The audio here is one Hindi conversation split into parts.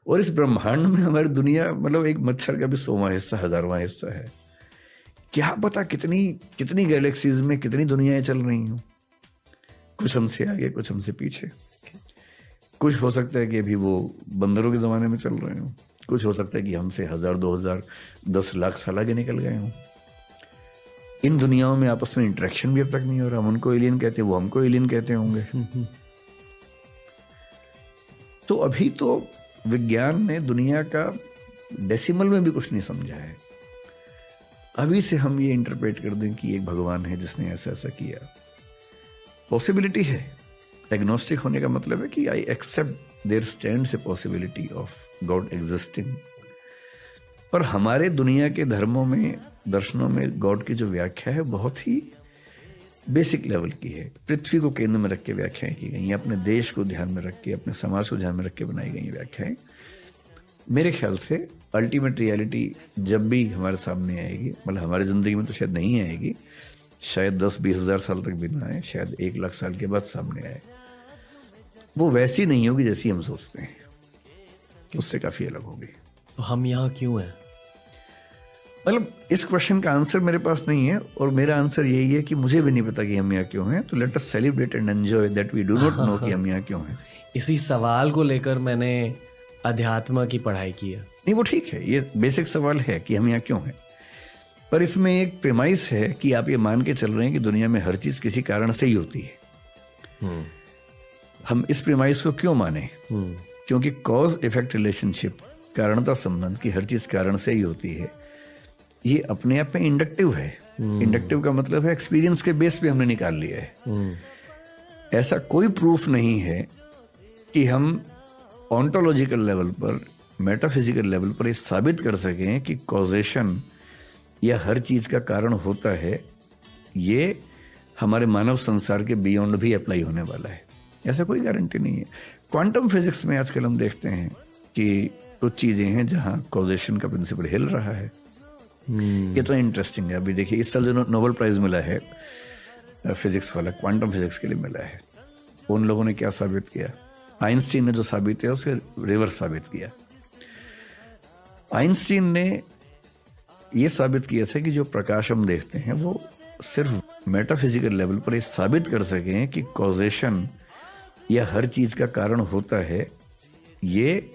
और इस ब्रह्मांड में हमारी दुनिया मतलब एक मच्छर का भी 100वां हिस्सा, 1000वां हिस्सा है। क्या पता कितनी कितनी गैलेक्सीज में कितनी दुनियाएं चल रही हूँ, कुछ हमसे आगे कुछ हमसे पीछे। कुछ हो सकता है कि अभी वो बंदरों के ज़माने में चल रहे हों, कुछ हो सकता है कि हमसे 1000, 2000, 10 लाख साल आगे निकल गए हों। इन दुनियाओं में आपस में इंटरेक्शन भी अब तक नहीं हो रहा। हम उनको एलियन कहते हैं, वो हमको एलियन कहते होंगे। तो अभी तो विज्ञान ने दुनिया का डेसिमल में भी कुछ नहीं समझा है। अभी से हम ये इंटरप्रेट कर दें कि एक भगवान है जिसने ऐसा ऐसा किया, पॉसिबिलिटी है। एग्नोस्टिक होने का मतलब है कि I accept there stands a possibility of God existing. पर हमारे दुनिया के धर्मों में, दर्शनों में गॉड की जो व्याख्या है बहुत ही बेसिक लेवल की है। पृथ्वी को केंद्र में रख के व्याख्याएं की गई हैं, अपने देश को ध्यान में रख के, अपने समाज को ध्यान में रख के बनाई गई व्याख्याएं। मेरे ख्याल से अल्टीमेट रियलिटी जब भी हमारे सामने आएगी, मतलब हमारी ज़िंदगी में तो शायद नहीं आएगी, शायद 10-20 हज़ार साल तक भी ना आए, शायद 1 लाख साल के बाद सामने आए, वो वैसी नहीं होगी जैसी हम सोचते हैं, उससे काफ़ी अलग होगी। तो हम यहाँ क्यों हैं? मतलब इस क्वेश्चन का आंसर मेरे पास नहीं है, और मेरा आंसर यही है कि मुझे भी नहीं पता कि हम यहाँ क्यों हैं। तो let us celebrate and enjoy that we do not know कि हम यहाँ क्यों हैं। इसी सवाल को लेकर मैंने अध्यात्म की पढ़ाई की है। नहीं, वो ठीक है, ये बेसिक सवाल है कि हम यहाँ क्यों हैं। पर इसमें एक प्रेमाइस है कि आप ये मान के चल रहे हैं कि दुनिया में हर चीज़ किसी कारण से ही होती है। हम इस प्रेमाइस को क्यों माने? क्योंकि कॉज इफेक्ट रिलेशनशिप, कारणता संबंध की हर चीज़ कारण से ही होती है, ये अपने आप में इंडक्टिव है। इंडक्टिव का मतलब है एक्सपीरियंस के बेस पे हमने निकाल लिया है। ऐसा कोई प्रूफ नहीं है कि हम ऑन्टोलॉजिकल लेवल पर, मेटाफिजिकल लेवल पर ये साबित कर सकें कि कॉजेशन या हर चीज़ का कारण होता है। ये हमारे मानव संसार के बियॉन्ड भी अप्लाई होने वाला है, ऐसा कोई गारंटी नहीं है। क्वांटम फिजिक्स में आजकल हम देखते हैं कि कुछ चीज़ें हैं जहाँ कॉजेशन का प्रिंसिपल हिल रहा है। ये तो इंटरेस्टिंग है। अभी देखिए, इस साल जो नोबेल प्राइज़ मिला है फिजिक्स वाला, क्वांटम फिजिक्स के लिए मिला है, उन लोगों ने क्या साबित किया? आइंस्टीन ने जो साबित किया उसे रिवर्स साबित किया। आइंस्टीन ने ये साबित किया था कि जो प्रकाश हम देखते हैं वो सिर्फ मेटाफिजिकल लेवल पर ये साबित कर सकें कि कॉजेशन या हर चीज़ का कारण होता है, ये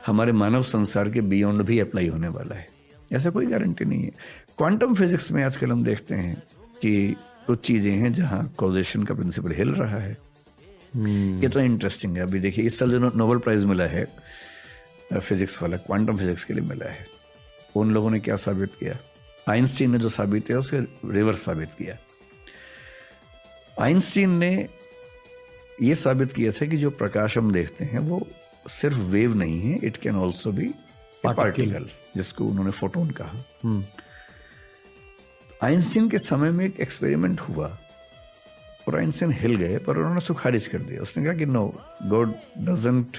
हमारे मानव संसार के बियॉन्ड भी अप्लाई होने वाला है, ऐसा कोई गारंटी नहीं है। क्वांटम फिजिक्स में आजकल हम देखते हैं कि कुछ चीज़ें हैं जहाँ कॉजेशन का प्रिंसिपल हिल रहा है। ये तो इंटरेस्टिंग है। अभी देखिए, इस साल जो नोबेल प्राइज़ मिला है फिजिक्स वाला, क्वांटम फिजिक्स के लिए मिला है, उन लोगों ने क्या साबित किया? आइंस्टीन ने जो साबित किया उसे रिवर्स साबित किया। आइंस्टीन ने ये साबित किया था कि जो प्रकाश हम देखते हैं वो सिर्फ वेव नहीं है, it can also be particle, जिसको उन्होंने फोटोन कहा। आइंस्टीन के समय में एक एक्सपेरिमेंट हुआ और आइंस्टीन हिल गए, पर उन्होंने उसको खारिज कर दिया। उसने कहा कि no, God doesn't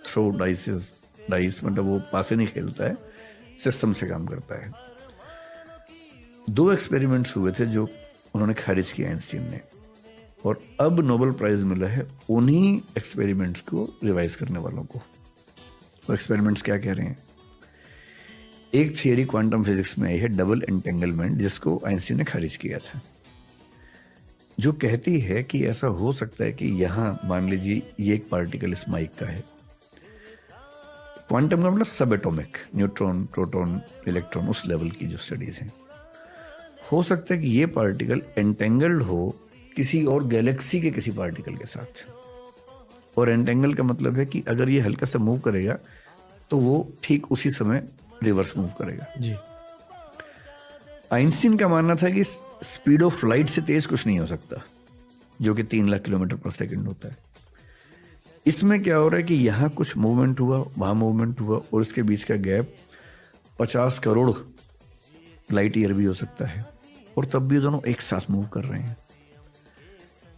throw dice, मतलब वो पासे नहीं खेलता है, सिस्टम से काम करता है। 2 एक्सपेरिमेंट्स हुए थे जो उन्होंने खारिज किया आइंस्टीन ने, और अब नोबेल प्राइज़ मिला है उन्हीं एक्सपेरिमेंट्स को रिवाइज करने वालों को। वो एक्सपेरिमेंट्स क्या कह रहे हैं? एक थियरी क्वांटम फिजिक्स में आई है, डबल एंटेंगलमेंट, जिसको आइंस्टीन ने खारिज किया था, जो कहती है कि ऐसा हो सकता है कि यहाँ मान लीजिए ये एक पार्टिकल इस माइक का है। क्वांटम का मतलब सब एटॉमिक, न्यूट्रॉन, प्रोटॉन, इलेक्ट्रॉन, उस लेवल की जो स्टडीज हैं। हो सकता है कि ये पार्टिकल एंटेंगल्ड हो किसी और गैलेक्सी के किसी पार्टिकल के साथ, और एंटेंगल का मतलब है कि अगर ये हल्का सा मूव करेगा तो वो ठीक उसी समय रिवर्स मूव करेगा जी। आइंस्टीन का मानना था कि स्पीड ऑफ लाइट से तेज कुछ नहीं हो सकता, जो कि 3 लाख किलोमीटर पर सेकंड होता है। इसमें क्या हो रहा है कि यहाँ कुछ मूवमेंट हुआ, वहाँ मूवमेंट हुआ, और इसके बीच का गैप 50 करोड़ लाइट ईयर भी हो सकता है, और तब भी दोनों एक साथ मूव कर रहे हैं।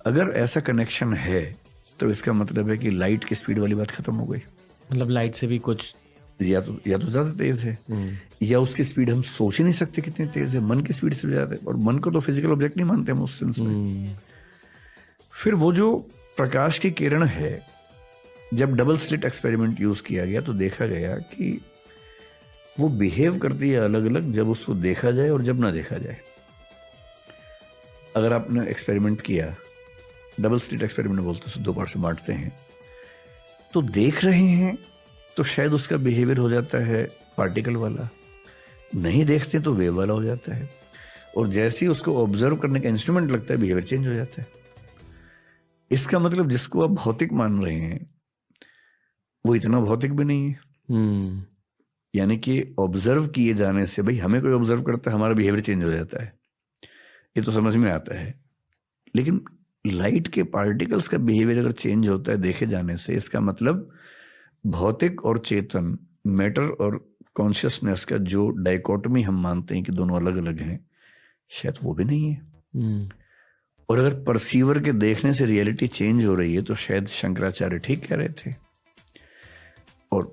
अगर ऐसा कनेक्शन है तो इसका मतलब है कि लाइट की स्पीड वाली बात खत्म हो गई। मतलब लाइट से भी कुछ या तो ज़्यादा तेज है, या उसकी स्पीड हम सोच ही नहीं सकते कितनी तेज है, मन की स्पीड से ज़्यादा है, और मन को तो फिजिकल ऑब्जेक्ट नहीं मानते हम उस सेंस में। फिर वो जो प्रकाश की किरण है जब डबल स्लिट एक्सपेरिमेंट यूज किया गया तो देखा गया कि वो बिहेव करती है अलग अलग जब उसको देखा जाए और जब ना देखा जाए। अगर आपने एक्सपेरिमेंट किया, डबल स्लिट एक्सपेरिमेंट बोलते हैं, 2 पार्ट से बांटते हैं, तो देख रहे हैं तो शायद उसका बिहेवियर हो जाता है पार्टिकल वाला, नहीं देखते तो वेव वाला हो जाता है, और जैसे ही उसको ऑब्जर्व करने का इंस्ट्रूमेंट लगता है बिहेवियर चेंज हो जाता है। इसका मतलब जिसको आप भौतिक मान रहे हैं वो इतना भौतिक भी नहीं है। यानी कि ऑब्जर्व किए जाने से, भाई हमें कोई ऑब्जर्व करता है हमारा बिहेवियर चेंज हो जाता है, ये तो समझ में आता है, लेकिन लाइट के पार्टिकल्स का बिहेवियर अगर चेंज होता है देखे जाने से, इसका मतलब भौतिक और चेतन, मैटर और कॉन्शियसनेस का जो डाइकोटमी हम मानते हैं कि दोनों अलग अलग हैं, शायद वो भी नहीं है। और अगर परसीवर के देखने से रियलिटी चेंज हो रही है तो शायद शंकराचार्य ठीक कह रहे थे। और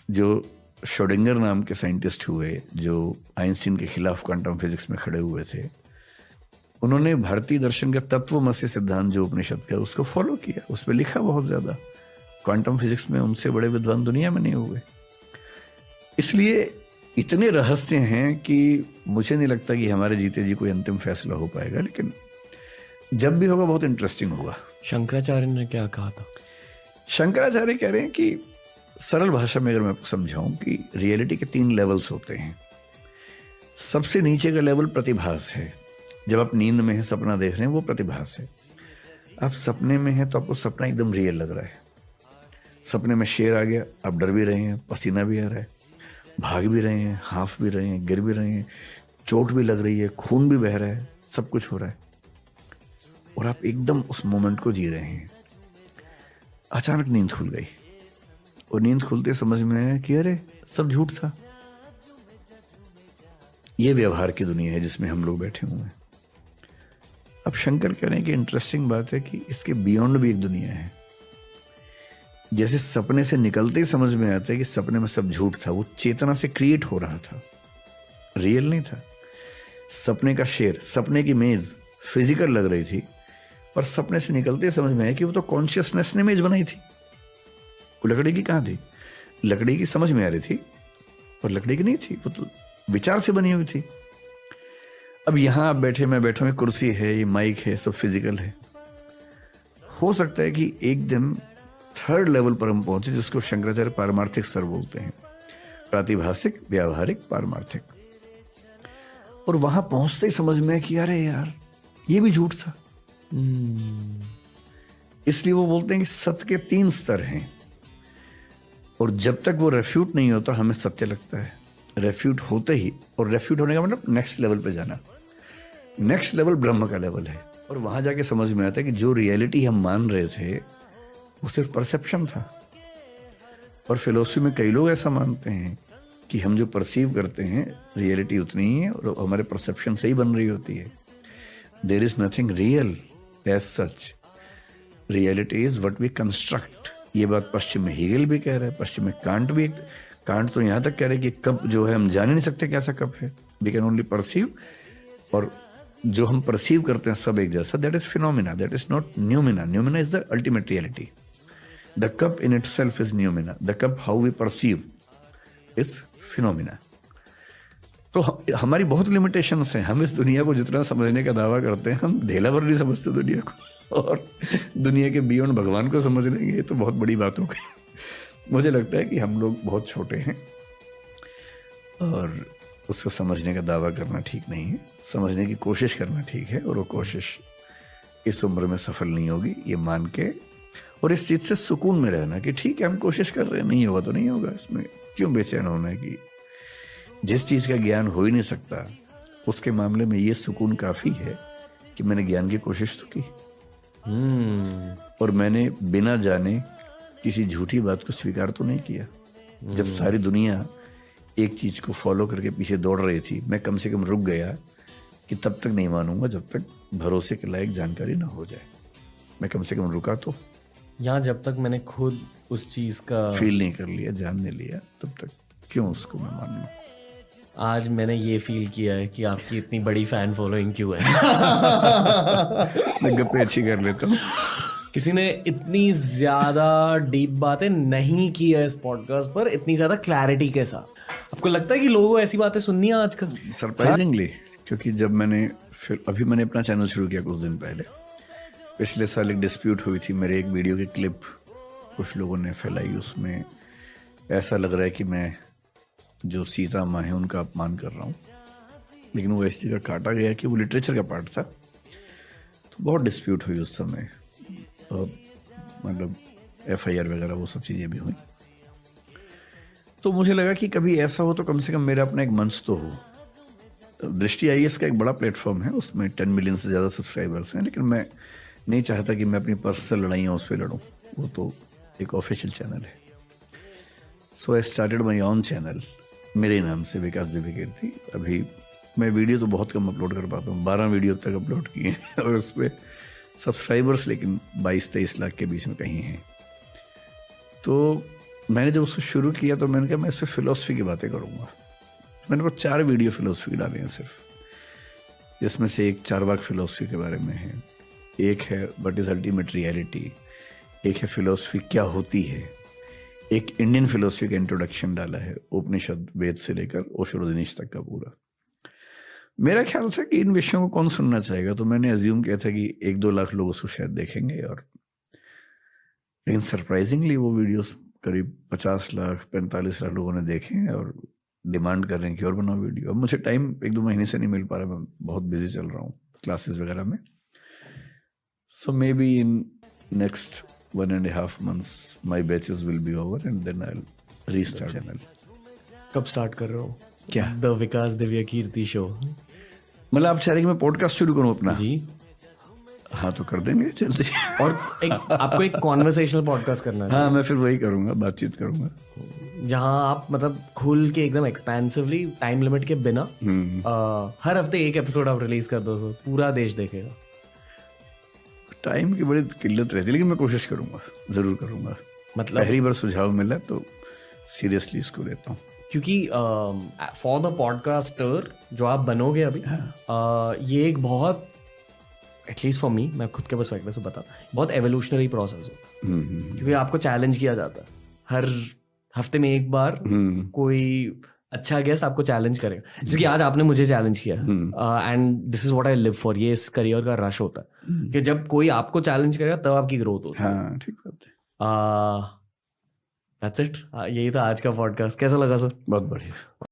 जो श्रोडिंगर नाम के साइंटिस्ट हुए जो आइंस्टीन के खिलाफ क्वांटम फिजिक्स में खड़े हुए थे, उन्होंने भारतीय दर्शन का तत्वमसी सिद्धांत जो उपनिषद का उसको फॉलो किया, उस पर लिखा बहुत ज्यादा। क्वांटम फिजिक्स में उनसे बड़े विद्वान दुनिया में नहीं हुए। इसलिए इतने रहस्य हैं कि मुझे नहीं लगता कि हमारे जीते जी कोई अंतिम फैसला हो पाएगा, लेकिन जब भी होगा बहुत इंटरेस्टिंग होगा। शंकराचार्य ने क्या कहा था? शंकराचार्य कह रहे हैं कि सरल भाषा में अगर मैं आपको समझाऊं कि रियलिटी के 3 लेवल्स होते हैं। सबसे नीचे का लेवल प्रतिभास है। जब आप नींद में हैं, सपना देख रहे हैं, वो प्रतिभास है। आप सपने में हैं तो आपको सपना एकदम रियल लग रहा है। सपने में शेर आ गया, आप डर भी रहे हैं, पसीना भी आ रहा है, भाग भी रहे हैं, हाफ भी रहे हैं, गिर भी रहे हैं, चोट भी लग रही है, खून भी बह रहा है, सब कुछ हो रहा है और आप एकदम उस मोमेंट को जी रहे हैं। अचानक नींद खुल गई और नींद खुलते समझ में आया कि अरे सब झूठ था। ये व्यवहार की दुनिया है जिसमें हम लोग बैठे हुए हैं। अब शंकर कह रहे हैं कि इंटरेस्टिंग बात है कि इसके बियॉन्ड भी एक दुनिया है। जैसे सपने से निकलते ही समझ में आता है कि सपने में सब झूठ था, वो चेतना से क्रिएट हो रहा था, रियल नहीं था। सपने का शेर, सपने की मेज फिजिकल लग रही थी, पर सपने से निकलते ही समझ में आया कि वो तो कॉन्शियसनेस ने मेज बनाई थी। वो लकड़ी की कहाँ थी? लकड़ी की समझ में आ रही थी पर लकड़ी की नहीं थी, वो तो विचार से बनी हुई थी। अब यहां आप बैठे, मैं बैठा हूं, कुर्सी है, ये माइक है, सब फिजिकल है। हो सकता है कि एक दिन 3rd लेवल पर हम पहुंचे जिसको शंकराचार्य पारमार्थिक स्तर बोलते हैं, प्रातिभासिक, व्यावहारिक, पारमार्थिक। और वहां पहुंचते ही समझ में कि अरे यार ये भी झूठ था। इसलिए वो बोलते हैं कि सत्य के 3 स्तर हैं और जब तक वो रेफ्यूट नहीं होता हमें सत्य लगता है। रेफ्यूट होते ही, और रेफ्यूट होने का मतलब नेक्स्ट लेवल पे जाना। नेक्स्ट लेवल ब्रह्म का लेवल है और वहां जाके समझ में आता है कि जो रियलिटी हम मान रहे थे वो सिर्फ परसेप्शन था। और फिलोसफी में कई लोग ऐसा मानते हैं कि हम जो परसीव करते हैं रियलिटी उतनी ही है और हमारे परसेप्शन से ही बन रही होती है। There is nothing real as such, reality is what we construct. ये बात पश्चिम में हीगल भी कह रहा है, पश्चिम में कांट भी। कांट तो यहाँ तक कह रहे हैं कि कप जो है हम जान ही नहीं सकते कैसा कप है, वी कैन ओनली परसीव। और जो हम परसीव करते हैं सब एक जैसा, that is phenomena, that is not noumena. Noumena is the ultimate reality. The cup in itself is noumena, the cup how we perceive is phenomena. तो हमारी बहुत लिमिटेशंस हैं। हम इस दुनिया को जितना समझने का दावा करते हैं, हम ढेला भर नहीं समझते दुनिया को, और दुनिया के बियॉन्ड भगवान को समझ लेंगे, ये तो बहुत बड़ी बात हो गई। मुझे लगता है कि हम लोग बहुत छोटे हैं और उसको समझने का दावा करना ठीक नहीं है। समझने की कोशिश करना ठीक है, और वो कोशिश इस उम्र में सफल नहीं होगी, ये मान के और इस चीज़ से सुकून में रहना कि ठीक है हम कोशिश कर रहे हैं, नहीं होगा तो नहीं होगा। इसमें क्यों बेचैन होना है कि जिस चीज़ का ज्ञान हो ही नहीं सकता उसके मामले में ये सुकून काफ़ी है कि मैंने ज्ञान की कोशिश तो की और मैंने बिना जाने किसी झूठी बात को स्वीकार तो नहीं किया। जब सारी दुनिया एक चीज को फॉलो करके पीछे दौड़ रही थी, मैं कम से कम रुक गया कि तब तक नहीं मानूंगा जब तक भरोसे के लायक जानकारी ना हो जाए। मैं कम से कम रुका तो, यहाँ जब तक मैंने खुद उस चीज का फील नहीं कर लिया, जान नहीं लिया, तब तक क्यों उसको मैं मानूं। आज मैंने ये फील किया है कि आपकी इतनी बड़ी फैन फॉलोइंग क्यों है। मैं गप्पे अच्छी कर लेता हूँ। किसी ने इतनी ज्यादा डीप बातें नहीं की है इस पॉडकास्ट पर, इतनी ज्यादा क्लैरिटी के साथ। आपको लगता है कि लोगों को ऐसी बातें सुननी है आजकल? सरप्राइजिंगली, क्योंकि जब मैंने अभी मैंने अपना चैनल शुरू किया कुछ दिन पहले, पिछले साल एक डिस्प्यूट हुई थी, मेरे एक वीडियो की क्लिप कुछ लोगों ने फैलाई, उसमें ऐसा लग रहा है कि मैं जो सीता माँ है उनका अपमान कर रहा हूँ, लेकिन वो ऐसी जगह काटा गया कि वो लिटरेचर का पार्ट था। तो बहुत डिस्प्यूट हुई उस समय, मतलब FIR वगैरह वो सब चीज़ें भी हुई। तो मुझे लगा कि कभी ऐसा हो तो कम से कम मेरा अपना एक मंच तो हो। तो दृष्टि IAS का एक बड़ा प्लेटफॉर्म है, उसमें 10 मिलियन से ज़्यादा सब्सक्राइबर्स हैं, लेकिन मैं नहीं चाहता कि मैं अपनी पर्सनल लड़ाइयाँ उस पर लड़ूँ, वो तो एक ऑफिशियल चैनल है। So I started my own channel मेरे नाम से, विकास दिव्यकीर्ति। अभी मैं वीडियो तो बहुत कम अपलोड कर पाता हूँ, 12 वीडियो तक अपलोड किए हैं और उस पर सब्सक्राइबर्स लेकिन 22-23 लाख के बीच में कहीं हैं। तो मैंने जब उसको शुरू किया तो मैंने कहा मैं इस पर फिलोसफी की बातें करूँगा। मैंने को 4 वीडियो फिलोसफी की डाले हैं सिर्फ, जिसमें से एक चारवाक फिलोसफी के बारे में है, एक है व्हाट इज़ अल्टीमेट रियलिटी, एक है फिलोसफी क्या होती है, एक इंडियन फिलोसफी का इंट्रोडक्शन डाला है, उपनिषद वेद से लेकर ओशो रजनीश तक का पूरा। मेरा ख्याल था कि इन विषयों को कौन सुनना चाहेगा, तो मैंने एज्यूम किया था कि 1-2 लाख लोग उसको शायद देखेंगे, और लेकिन सरप्राइजिंगली वो वीडियोस करीब 50 लाख 45 लाख लोगों ने देखे हैं और डिमांड कर रहे हैं कि और बनाओ वीडियो। अब मुझे टाइम 1-2 महीने से नहीं मिल पा रहा, मैं बहुत बिजी चल रहा हूँ क्लासेस वगैरह में। So maybe in next 1.5 months my batches will be over and then I'll restart channel. कब स्टार्ट कर रहे हो? क्या? The Vikas Divyakirti show. मतलब आप चाह रहे कि मैं पॉडकास्ट शुरू करूं अपना? जी हाँ, तो कर देंगे जल्दी। और आपको एक कॉन्वर्सेशनल पॉडकास्ट करना है। हाँ, मैं फिर वही करूंगा, बातचीत करूंगा, जहाँ आप मतलब खुल के एकदम एक्सपेंसिवली, टाइम लिमिट के बिना हर हफ्ते एक एपिसोड आप रिलीज कर दो, तो पूरा देश देखेगा। टाइम की बड़ी किल्लत रहती है, लेकिन मैं कोशिश करूंगा, जरूर करूंगा। मतलब पहली बार सुझाव मिला तो सीरियसली इसको लेता हूँ, क्योंकि फॉर द पॉडकास्टर जो आप बनोगे अभी, ये एक बहुत, एटलीस्ट फॉर मी, मैं खुद के पर्सपेक्टिव से बता, बहुत एवोल्यूशनरी प्रोसेस हो, क्योंकि आपको चैलेंज किया जाता है हर हफ्ते में एक बार। कोई अच्छा गेस्ट आपको चैलेंज करेगा, जैसे कि आज आपने मुझे चैलेंज किया, and this is what I live for. ये इस करियर का रश होता है कि जब कोई आपको चैलेंज करेगा तब आपकी ग्रोथ होती है। हाँ, ठीक बात है। दैट्स इट, यही था आज का पॉडकास्ट। कैसा लगा सर? बहुत बढ़िया।